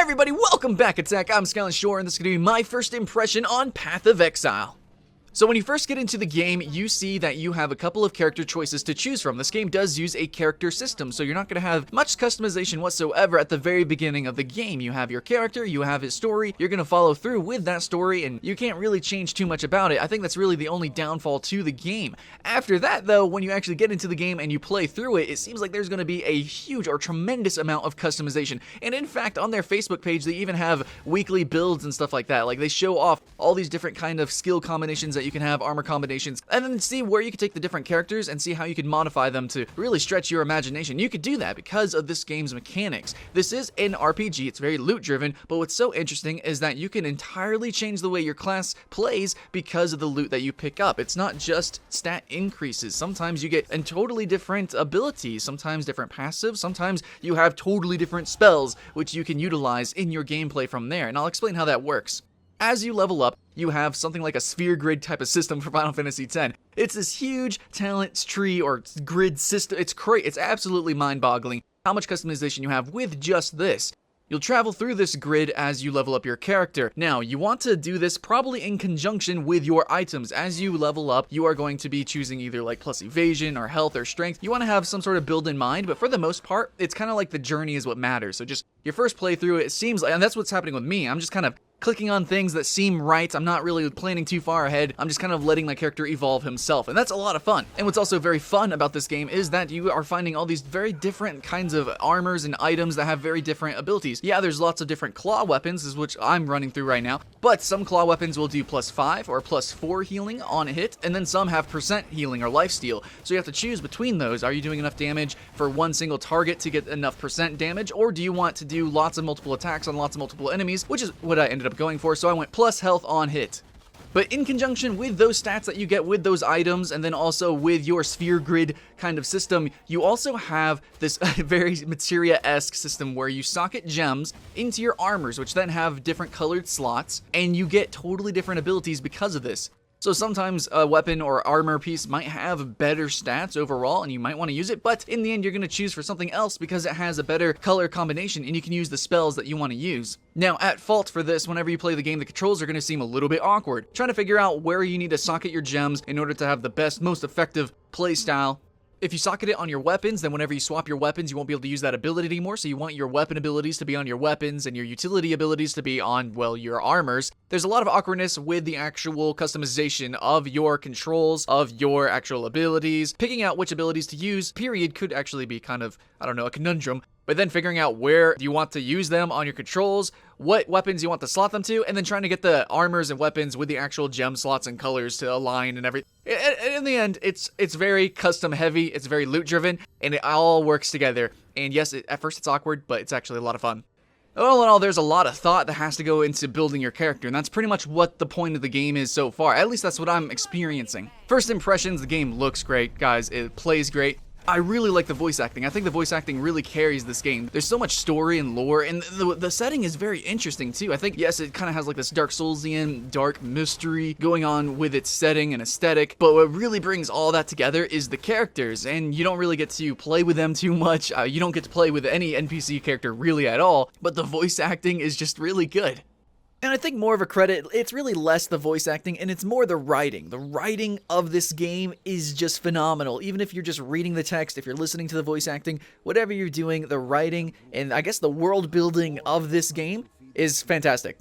everybody, welcome back. It's Zach. I'm Skyline Shore, and this is going to be my first impression on Path of Exile. So when you first get into the game, you see that you have a couple of character choices to choose from. This game does use a character system, so you're not going to have much customization whatsoever at the very beginning of the game. You have your character, you have his story, you're going to follow through with that story, and you can't really change too much about it. I think that's really the only downfall to the game. After that, though, when you actually get into the game and you play through it, it seems like there's going to be a huge or tremendous amount of customization. And in fact, on their Facebook page, they even have weekly builds and stuff like that. Like, they show off all these different kind of skill combinations that you can have, armor combinations, and then see where you can take the different characters and see how you can modify them to really stretch your imagination. You could do that because of this game's mechanics. This is an RPG, it's very loot driven, but what's so interesting is that you can entirely change the way your class plays because of the loot that you pick up. It's not just stat increases. Sometimes you get totally different abilities, sometimes different passives, sometimes you have totally different spells which you can utilize in your gameplay from there, and I'll explain how that works. As you level up, you have something like a sphere grid type of system for Final Fantasy X. It's this huge talent tree or grid system. It's absolutely mind-boggling how much customization you have with just this. You'll travel through this grid as you level up your character. Now, you want to do this probably in conjunction with your items. As you level up, you are going to be choosing either like plus evasion or health or strength. You want to have some sort of build in mind, but for the most part, it's kind of like the journey is what matters. So just your first playthrough, it seems like, and that's what's happening with me. I'm just kind of clicking on things that seem right. I'm not really planning too far ahead. I'm just kind of letting my character evolve himself, and that's a lot of fun. And what's also very fun about this game is that you are finding all these very different kinds of armors and items that have very different abilities. Yeah, there's lots of different claw weapons, is which I'm running through right now, but some claw weapons will do +5 or +4 healing on a hit, and then some have % healing or lifesteal. So you have to choose between those. Are you doing enough damage for one single target to get enough % damage, or do you want to do lots of multiple attacks on lots of multiple enemies, which is what I ended up going for, so I went plus health on hit. But in conjunction with those stats that you get with those items, and then also with your sphere grid kind of system, you also have this very materia-esque system where you socket gems into your armors, which then have different colored slots, and you get totally different abilities because of this. So sometimes a weapon or armor piece might have better stats overall, and you might want to use it, but in the end you're going to choose for something else because it has a better color combination, and you can use the spells that you want to use. Now, at fault for this, whenever you play the game, the controls are going to seem a little bit awkward. Trying to figure out where you need to socket your gems in order to have the best, most effective playstyle. If you socket it on your weapons, then whenever you swap your weapons, you won't be able to use that ability anymore, so you want your weapon abilities to be on your weapons and your utility abilities to be on, well, your armors. There's a lot of awkwardness with the actual customization of your controls, of your actual abilities. Picking out which abilities to use, period, could actually be kind of, I don't know, a conundrum. But then figuring out where you want to use them on your controls, what weapons you want to slot them to, and then trying to get the armors and weapons with the actual gem slots and colors to align and everything. In the end, it's very custom heavy, it's very loot driven, and it all works together. And yes, at first it's awkward, but it's actually a lot of fun. All in all, there's a lot of thought that has to go into building your character, and that's pretty much what the point of the game is so far. At least that's what I'm experiencing. First impressions, the game looks great, guys. It plays great. I really like the voice acting. I think the voice acting really carries this game. There's so much story and lore, and the setting is very interesting too. I think, yes, it kind of has like this Dark Soulsian, dark mystery going on with its setting and aesthetic, but what really brings all that together is the characters, and you don't really get to play with them too much. You don't get to play with any NPC character really at all, but the voice acting is just really good. And I think more of a credit, it's really less the voice acting, and it's more the writing. The writing of this game is just phenomenal. Even if you're just reading the text, if you're listening to the voice acting, whatever you're doing, the writing, and I guess the world building of this game is fantastic.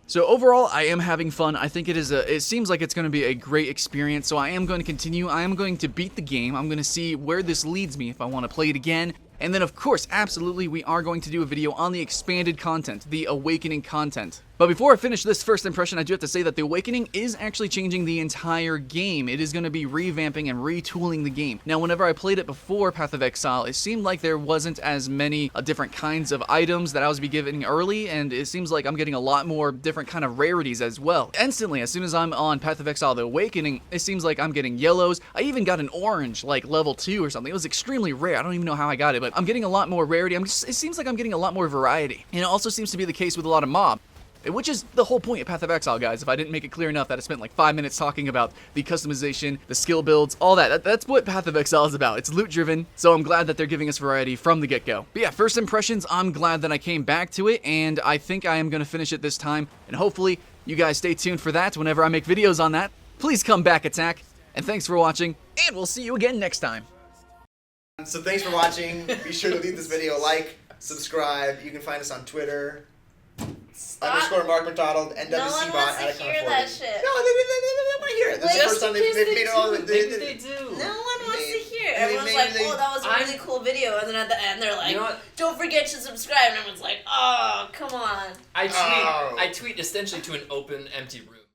So overall, I am having fun. I think it seems like it's going to be a great experience, so I am going to continue. I am going to beat the game. I'm going to see where this leads me if I want to play it again. And then, of course, absolutely, we are going to do a video on the expanded content, the Awakening content. But before I finish this first impression, I do have to say that the Awakening is actually changing the entire game. It is going to be revamping and retooling the game. Now, whenever I played it before Path of Exile, it seemed like there wasn't as many different kinds of items that I was getting early, and it seems like I'm getting a lot more different kind of rarities as well. Instantly, as soon as I'm on Path of Exile, the Awakening, it seems like I'm getting yellows. I even got an orange, like level 2 or something. It was extremely rare. I don't even know how I got it, but I'm getting a lot more rarity. It seems like I'm getting a lot more variety. And it also seems to be the case with a lot of mob. Which is the whole point of Path of Exile, guys. If I didn't make it clear enough that I spent like 5 minutes talking about the customization, the skill builds, all that. That's what Path of Exile is about. It's loot driven, so I'm glad that they're giving us variety from the get-go. But yeah, first impressions, I'm glad that I came back to it, and I think I am going to finish it this time. And hopefully, you guys stay tuned for that whenever I make videos on that. Please come back, Attack. And thanks for watching, and we'll see you again next time. So thanks for watching. Be sure to leave this video a like, subscribe. You can find us on Twitter. _ Mark McDonald, NWC No one wants to hear that shit. No, they want to hear it. This is the first time they've made it all. Maybe they do. No one wants to hear it. Everyone's like, oh, that was a really cool video. And then at the end, they're like, don't forget to subscribe. And everyone's like, oh, come on. I tweet essentially to an open, empty room.